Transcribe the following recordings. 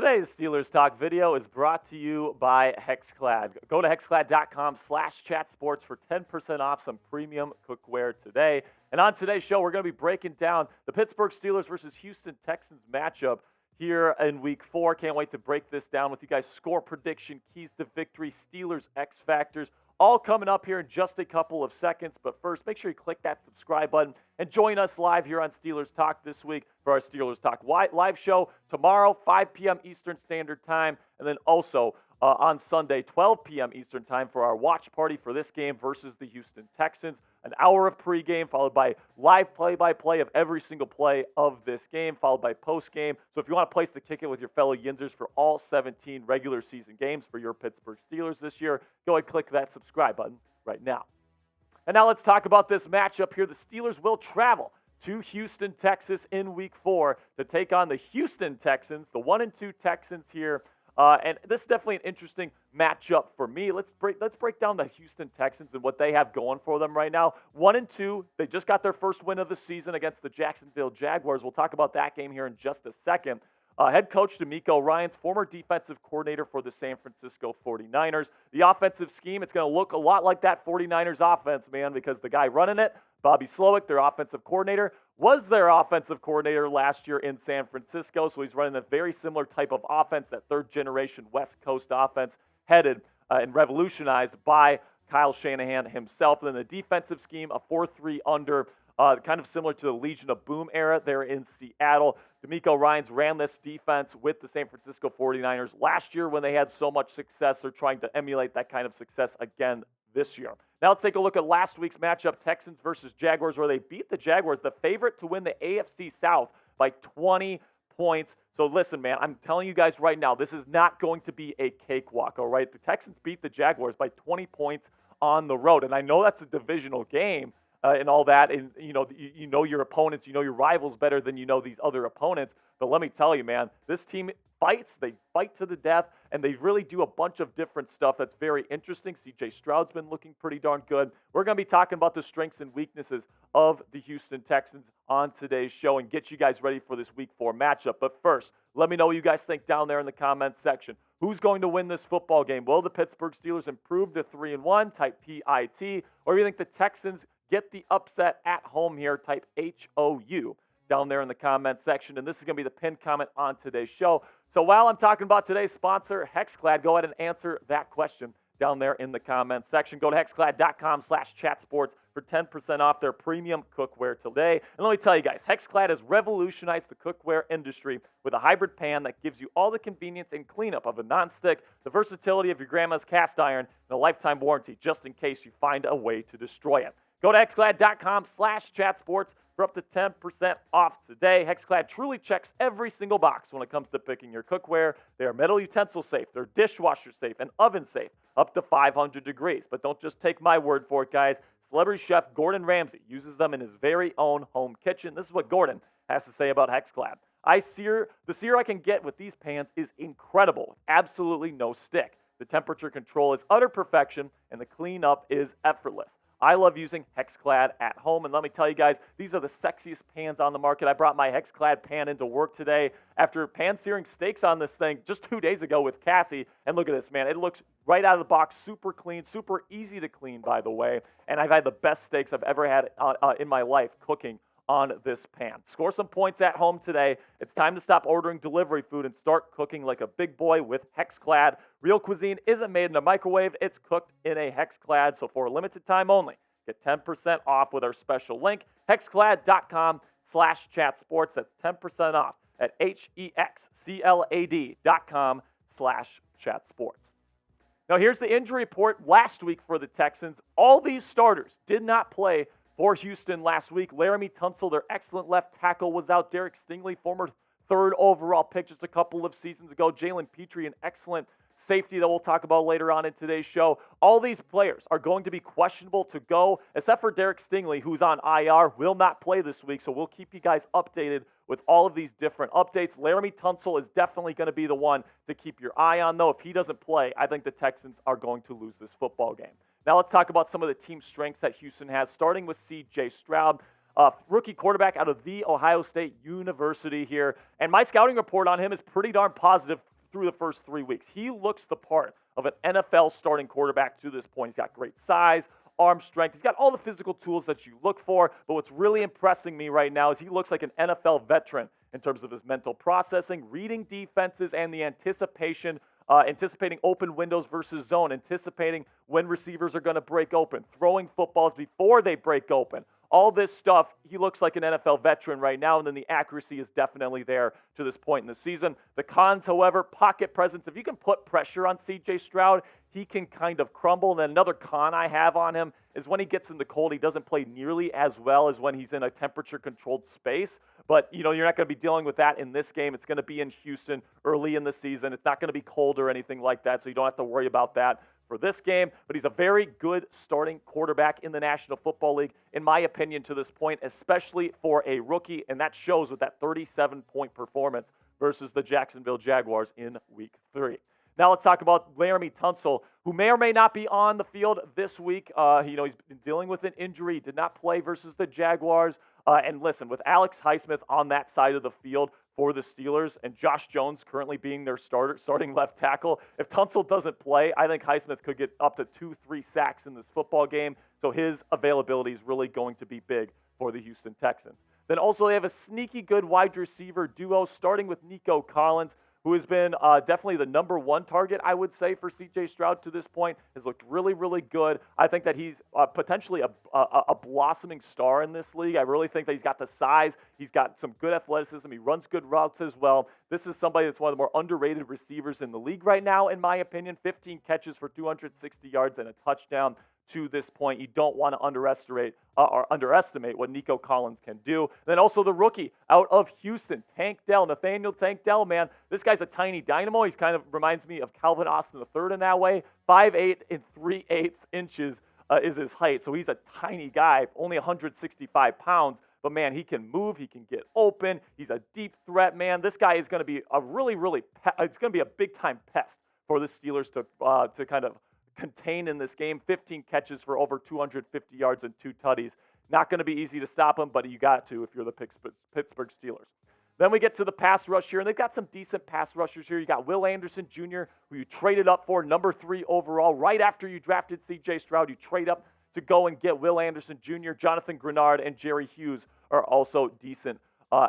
Today's Steelers Talk video is brought to you by HexClad. Go to hexclad.com/chatsports for 10% off some premium cookware today. And on today's show, we're going to be breaking down the Pittsburgh Steelers versus Houston Texans matchup here in Week 4. Can't wait to break this down with you guys. Score prediction, keys to victory, Steelers X Factors, all coming up here in just a couple of seconds. But first, make sure you click that subscribe button and join us live here on Steelers Talk this week for our Steelers Talk live show tomorrow, 5 p.m. Eastern Standard Time, and then also on Sunday, 12 p.m. Eastern Time for our watch party for this game versus the Houston Texans. An hour of pregame followed by live play-by-play of every single play of this game, followed by postgame. So if you want a place to kick it with your fellow Yinzers for all 17 regular season games for your Pittsburgh Steelers this year, go ahead and click that subscribe button right now. And now let's talk about this matchup here. The Steelers will travel to Houston, Texas in Week 4 to take on the Houston Texans, the 1-2 Texans here. And this is definitely an interesting matchup for me. Let's break down the Houston Texans and what they have going for them right now. 1-2, they just got their first win of the season against the Jacksonville Jaguars. We'll talk about that game here in just a second. Head coach DeMeco Ryans, former defensive coordinator for the San Francisco 49ers. The offensive scheme, it's going to look a lot like that 49ers offense, man, because the guy running it, Bobby Slowick, their offensive coordinator, was their offensive coordinator last year in San Francisco, so he's running a very similar type of offense, that third-generation West Coast offense headed and revolutionized by Kyle Shanahan himself. And then the defensive scheme, a 4-3 under, kind of similar to the Legion of Boom era there in Seattle. DeMeco Ryans ran this defense with the San Francisco 49ers last year when they had so much success. They're trying to emulate that kind of success again this year. Now let's take a look at last week's matchup, Texans versus Jaguars, where they beat the Jaguars, the favorite to win the AFC South by 20 points. So listen, man, I'm telling you guys right now, this is not going to be a cakewalk, all right? The Texans beat the Jaguars by 20 points on the road, and I know that's a divisional game, and all that, and you know your opponents, you know your rivals better than you know these other opponents. But let me tell you, man, this team fights. They fight to the death, and they really do a bunch of different stuff that's very interesting. C.J. Stroud's been looking pretty darn good. We're going to be talking about the strengths and weaknesses of the Houston Texans on today's show and get you guys ready for this Week 4 matchup. But first, let me know what you guys think down there in the comments section. Who's going to win this football game? Will the Pittsburgh Steelers improve to 3-1? Type PIT. Or do you think the Texans get the upset at home here? Type HOU down there in the comment section. And this is going to be the pinned comment on today's show. So while I'm talking about today's sponsor, HexClad, go ahead and answer that question down there in the comment section. Go to hexclad.com/chatsports for 10% off their premium cookware today. And let me tell you guys, HexClad has revolutionized the cookware industry with a hybrid pan that gives you all the convenience and cleanup of a nonstick, the versatility of your grandma's cast iron, and a lifetime warranty just in case you find a way to destroy it. Go to hexclad.com/chatsports for up to 10% off today. HexClad truly checks every single box when it comes to picking your cookware. They are metal utensil safe, they're dishwasher safe, and oven safe up to 500 degrees. But don't just take my word for it, guys. Celebrity chef Gordon Ramsay uses them in his very own home kitchen. This is what Gordon has to say about HexClad. The sear I can get with these pans is incredible, absolutely no stick. The temperature control is utter perfection, and the cleanup is effortless. I love using HexClad at home, and let me tell you guys, these are the sexiest pans on the market. I brought my HexClad pan into work today after pan-searing steaks on this thing just 2 days ago with Cassie, and look at this, man. It looks right out of the box, super clean, super easy to clean, by the way, and I've had the best steaks I've ever had in my life cooking on this pan. Score some points at home today. It's time to stop ordering delivery food and start cooking like a big boy with HexClad. Real cuisine isn't made in a microwave. It's cooked in a HexClad. So for a limited time only, get 10% off with our special link, hexclad.com/chatsports. That's 10% off at hexclad.com/chatsports. Now here's the injury report last week for the Texans. All these starters did not play for Houston last week. Laramie Tunsil, their excellent left tackle, was out. Derek Stingley, former 3rd overall pick just a couple of seasons ago. Jalen Petrie, an excellent safety that we'll talk about later on in today's show. All these players are going to be questionable to go, except for Derek Stingley, who's on IR, will not play this week. So we'll keep you guys updated with all of these different updates. Laramie Tunsil is definitely going to be the one to keep your eye on, though. If he doesn't play, I think the Texans are going to lose this football game. Now let's talk about some of the team strengths that Houston has, starting with C.J. Stroud, rookie quarterback out of The Ohio State University here. And my scouting report on him is pretty darn positive through the first 3 weeks. He looks the part of an NFL starting quarterback to this point. He's got great size, arm strength. He's got all the physical tools that you look for. But what's really impressing me right now is he looks like an NFL veteran in terms of his mental processing, reading defenses, and the anticipating open windows versus zone, anticipating when receivers are going to break open, throwing footballs before they break open. All this stuff, he looks like an NFL veteran right now, and then the accuracy is definitely there to this point in the season. The cons, however, pocket presence. If you can put pressure on C.J. Stroud, he can kind of crumble. And then another con I have on him is when he gets in the cold, he doesn't play nearly as well as when he's in a temperature-controlled space. But, you're not going to be dealing with that in this game. It's going to be in Houston early in the season. It's not going to be cold or anything like that, so you don't have to worry about that for this game, but he's a very good starting quarterback in the National Football League, in my opinion, to this point, especially for a rookie, and that shows with that 37-point performance versus the Jacksonville Jaguars in Week 3. Now let's talk about Laremy Tunsil, who may or may not be on the field this week. He's been dealing with an injury. He did not play versus the Jaguars. And listen, with Alex Highsmith on that side of the field for the Steelers and Josh Jones currently being their starting left tackle, if Tunsil doesn't play, I think Highsmith could get up to 2-3 sacks in this football game. So his availability is really going to be big for the Houston Texans. Then also they have a sneaky good wide receiver duo starting with Nico Collins, who has been definitely the number one target, I would say, for C.J. Stroud to this point, has looked really, really good. I think that he's potentially a blossoming star in this league. I really think that he's got the size. He's got some good athleticism. He runs good routes as well. This is somebody that's one of the more underrated receivers in the league right now, in my opinion. 15 catches for 260 yards and a touchdown. To this point, you don't want to underestimate what Nico Collins can do. Then also the rookie out of Houston, Nathaniel Tank Dell, man. This guy's a tiny dynamo. He's kind of reminds me of Calvin Austin III in that way. 5'8" and 3/8 inches is his height. So he's a tiny guy, only 165 pounds. But, man, he can move. He can get open. He's a deep threat, man. This guy is going to be it's going to be a big-time pest for the Steelers to kind of contain in this game. 15 catches for over 250 yards and 2 tutties. Not going to be easy to stop him, but you got to if you're the Pittsburgh Steelers. Then we get to the pass rush here, and they've got some decent pass rushers here. You got Will Anderson Jr., who you traded up for, number 3 overall. Right after you drafted C.J. Stroud, you trade up to go and get Will Anderson Jr., Jonathan Grenard, and Jerry Hughes are also decent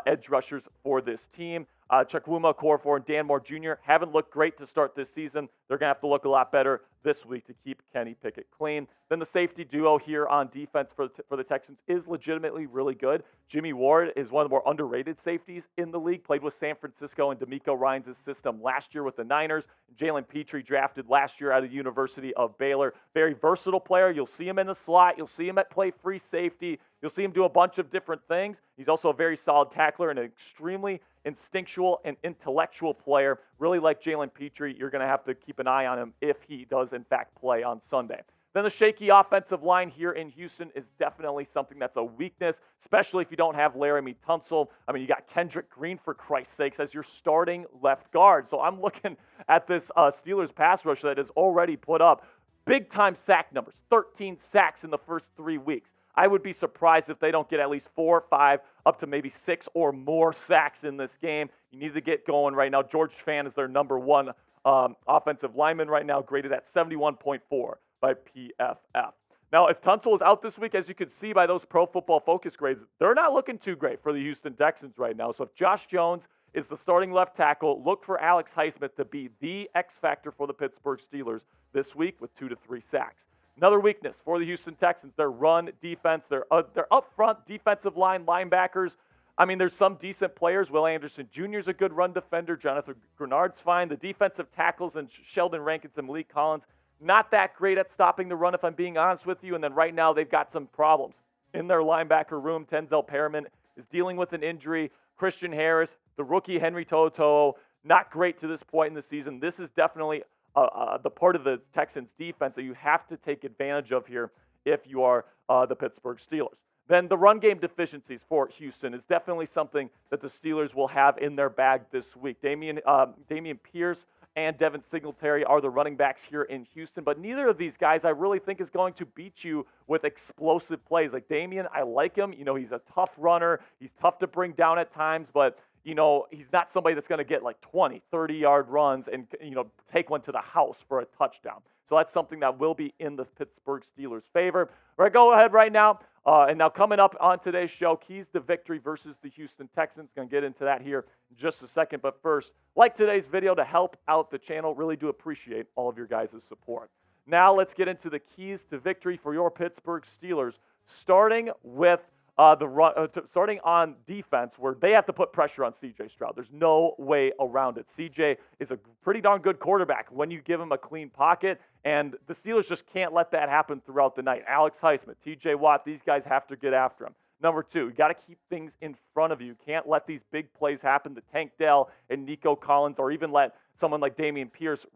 edge rushers for this team. Chukwuma Okorafor and Dan Moore Jr. haven't looked great to start this season. They're going to have to look a lot better this week to keep Kenny Pickett clean. Then the safety duo here on defense for the Texans is legitimately really good. Jimmy Ward is one of the more underrated safeties in the league. Played with San Francisco and DeMeco Ryans' system last year with the Niners. Jalen Petrie drafted last year out of the University of Baylor. Very versatile player. You'll see him in the slot. You'll see him at play free safety. You'll see him do a bunch of different things. He's also a very solid tackler and an extremely instinctual and intellectual player. Really like Jalen Petrie. You're going to have to keep an eye on him if he does, in fact, play on Sunday. Then the shaky offensive line here in Houston is definitely something that's a weakness, especially if you don't have Laremy Tunsil. I mean, you got Kendrick Green, for Christ's sakes, as your starting left guard. So I'm looking at this Steelers pass rush that has already put up big-time sack numbers, 13 sacks in the first 3 weeks. I would be surprised if they don't get at least 4 or 5, up to maybe 6 or more sacks in this game. You need to get going right now. George Fant is their number 1 offensive lineman right now, graded at 71.4 by PFF. Now, if Tunsil is out this week, as you can see by those Pro Football Focus grades, they're not looking too great for the Houston Texans right now. So if Josh Jones is the starting left tackle, look for Alex Highsmith to be the X factor for the Pittsburgh Steelers this week with 2 to 3 sacks. Another weakness for the Houston Texans, their run defense, their up front defensive line linebackers. I mean, there's some decent players. Will Anderson Jr. is a good run defender. Jonathan Grenard's fine. The defensive tackles and Sheldon Rankins and Malik Collins, not that great at stopping the run, if I'm being honest with you. And then right now they've got some problems in their linebacker room. Tenzel Perriman is dealing with an injury. Christian Harris, the rookie Henry To'oTo'o, not great to this point in the season. This is definitely the part of the Texans defense that you have to take advantage of here if you are the Pittsburgh Steelers. Then the run game deficiencies for Houston is definitely something that the Steelers will have in their bag this week. Dameon Pierce and Devin Singletary are the running backs here in Houston, but neither of these guys I really think is going to beat you with explosive plays. Like Dameon, I like him. You know, he's a tough runner. He's tough to bring down at times, but he's not somebody that's going to get like 20, 30-yard runs and, take one to the house for a touchdown. So that's something that will be in the Pittsburgh Steelers' favor. All right, go ahead right now. And now coming up on today's show, keys to victory versus the Houston Texans. Going to get into that here in just a second. But first, like today's video to help out the channel. Really do appreciate all of your guys' support. Now let's get into the keys to victory for your Pittsburgh Steelers, starting with starting on defense, where they have to put pressure on C.J. Stroud. There's no way around it. C.J. is a pretty darn good quarterback when you give him a clean pocket, and the Steelers just can't let that happen throughout the night. Alex Highsmith, T.J. Watt, these guys have to get after him. Number two, you got to keep things in front of you. Can't let these big plays happen to Tank Dell and Nico Collins, or even let someone like Dameon Pierce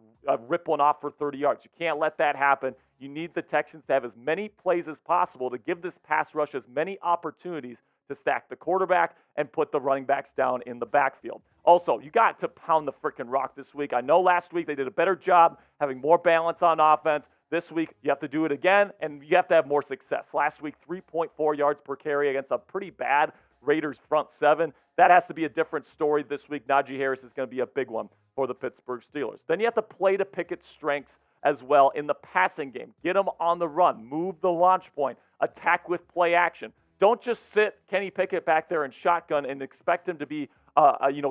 rip one off for 30 yards. You can't let that happen. You need the Texans to have as many plays as possible to give this pass rush as many opportunities to stack the quarterback and put the running backs down in the backfield. Also, you got to pound the freaking rock this week. I know last week they did a better job having more balance on offense. This week, you have to do it again, and you have to have more success. Last week, 3.4 yards per carry against a pretty bad Raiders front seven. That has to be a different story this week. Najee Harris is going to be a big one for the Pittsburgh Steelers. Then you have to play to Pickett's strengths as well in the passing game. Get him on the run. Move the launch point. Attack with play action. Don't just sit Kenny Pickett back there and shotgun and expect him to be,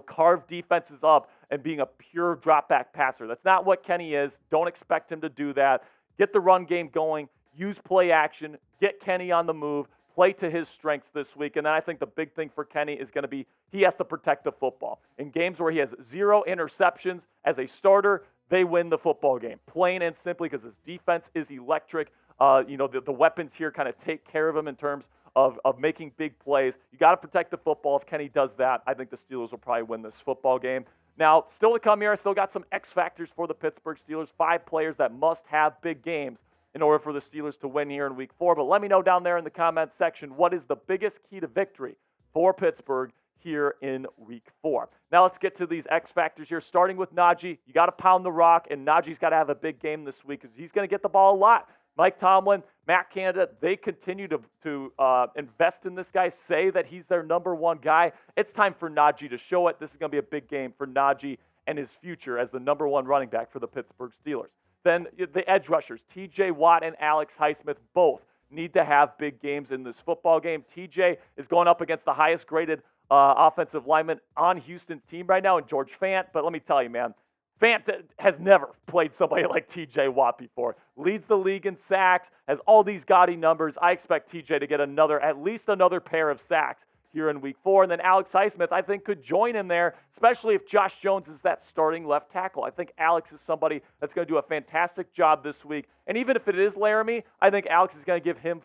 carve defenses up and being a pure drop-back passer. That's not what Kenny is. Don't expect him to do that. Get the run game going. Use play action. Get Kenny on the move. Play to his strengths this week. And then I think the big thing for Kenny is going to be he has to protect the football. In games where he has 0 interceptions as a starter, they win the football game. Plain and simply because his defense is electric. The weapons here kind of take care of him in terms of making big plays. You got to protect the football. If Kenny does that, I think the Steelers will probably win this football game. Now, still to come here, I still got some X factors for the Pittsburgh Steelers. 5 players that must have big games in order for the Steelers to win here in Week 4. But let me know down there in the comments section, what is the biggest key to victory for Pittsburgh here in Week 4? Now let's get to these X factors here, starting with Najee. You got to pound the rock, and Najee's got to have a big game this week because he's going to get the ball a lot. Mike Tomlin, Matt Canada, they continue to invest in this guy, say that he's their number one guy. It's time for Najee to show it. This is going to be a big game for Najee and his future as the number one running back for the Pittsburgh Steelers. Then the edge rushers, T.J. Watt and Alex Highsmith, both need to have big games in this football game. T.J. is going up against the highest graded offensive lineman on Houston's team right now, in George Fant. But let me tell you, man, Fant has never played somebody like T.J. Watt before. Leads the league in sacks, has all these gaudy numbers. I expect T.J. to get at least another pair of sacks here in Week 4. And then Alex Highsmith, I think, could join in there, especially if Josh Jones is that starting left tackle. I think Alex is somebody that's going to do a fantastic job this week. And even if it is Laramie, I think Alex is going to give him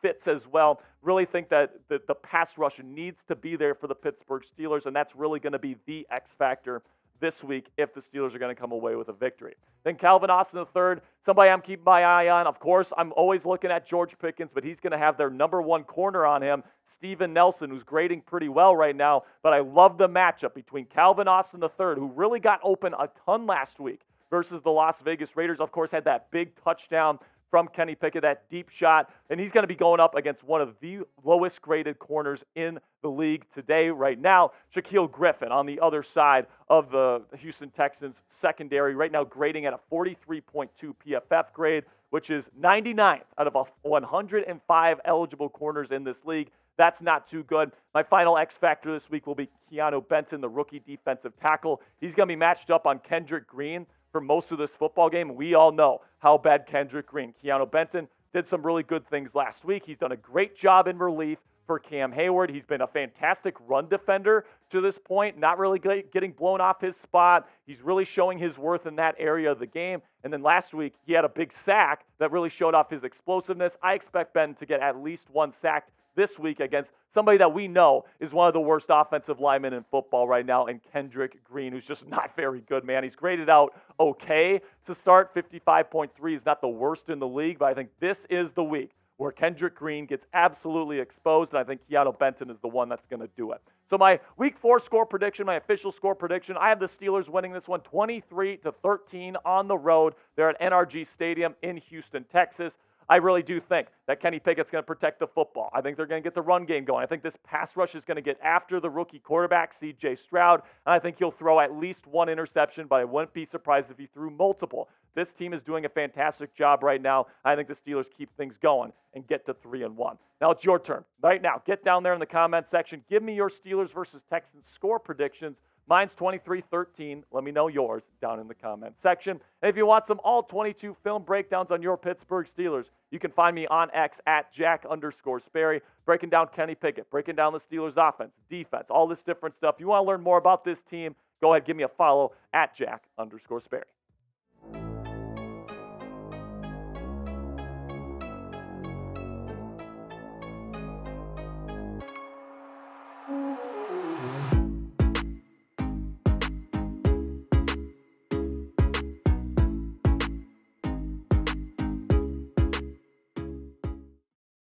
fits as well. Really think that the pass rush needs to be there for the Pittsburgh Steelers, and that's really going to be the X factor this week if the Steelers are going to come away with a victory. Then Calvin Austin III, somebody I'm keeping my eye on. Of course, I'm always looking at George Pickens, but he's going to have their number one corner on him, Steven Nelson, who's grading pretty well right now. But I love the matchup between Calvin Austin III, who really got open a ton last week, versus the Las Vegas Raiders. Of course, had that big touchdown from Kenny Pickett, that deep shot, and he's going to be going up against one of the lowest graded corners in the league today right now, Shaquille Griffin, on the other side of the Houston Texans secondary, right now grading at a 43.2 PFF grade, which is 99th out of 105 eligible corners in this league. That's not too good. My final X factor this week will be Keeanu Benton, the rookie defensive tackle. He's going to be matched up on Kendrick Green for most of this football game. We all know how bad Kendrick Green. Keeanu Benton did some really good things last week. He's done a great job in relief for Cam Hayward. He's been a fantastic run defender to this point, not really getting blown off his spot. He's really showing his worth in that area of the game. And then last week, he had a big sack that really showed off his explosiveness. I expect Ben to get at least one sack this week against somebody that we know is one of the worst offensive linemen in football right now, and Kendrick Green, who's just not very good, man. He's graded out okay to start. 55.3 is not the worst in the league, but I think this is the week where Kendrick Green gets absolutely exposed, and I think Keeanu Benton is the one that's going to do it. So my Week 4 score prediction, my official score prediction, I have the Steelers winning this one 23-13 on the road. They're at NRG Stadium in Houston, Texas. I really do think that Kenny Pickett's going to protect the football. I think they're going to get the run game going. I think this pass rush is going to get after the rookie quarterback, C.J. Stroud, and I think he'll throw at least one interception, but I wouldn't be surprised if he threw multiple. This team is doing a fantastic job right now. I think the Steelers keep things going and get to 3-1. Now it's your turn. Right now, get down there in the comment section. Give me your Steelers versus Texans score predictions. Mine's 23-13. Let me know yours down in the comment section. And if you want some all 22 film breakdowns on your Pittsburgh Steelers, you can find me on X at Jack_Sperry, breaking down Kenny Pickett, breaking down the Steelers offense, defense, all this different stuff. You want to learn more about this team, go ahead, give me a follow at Jack_Sperry.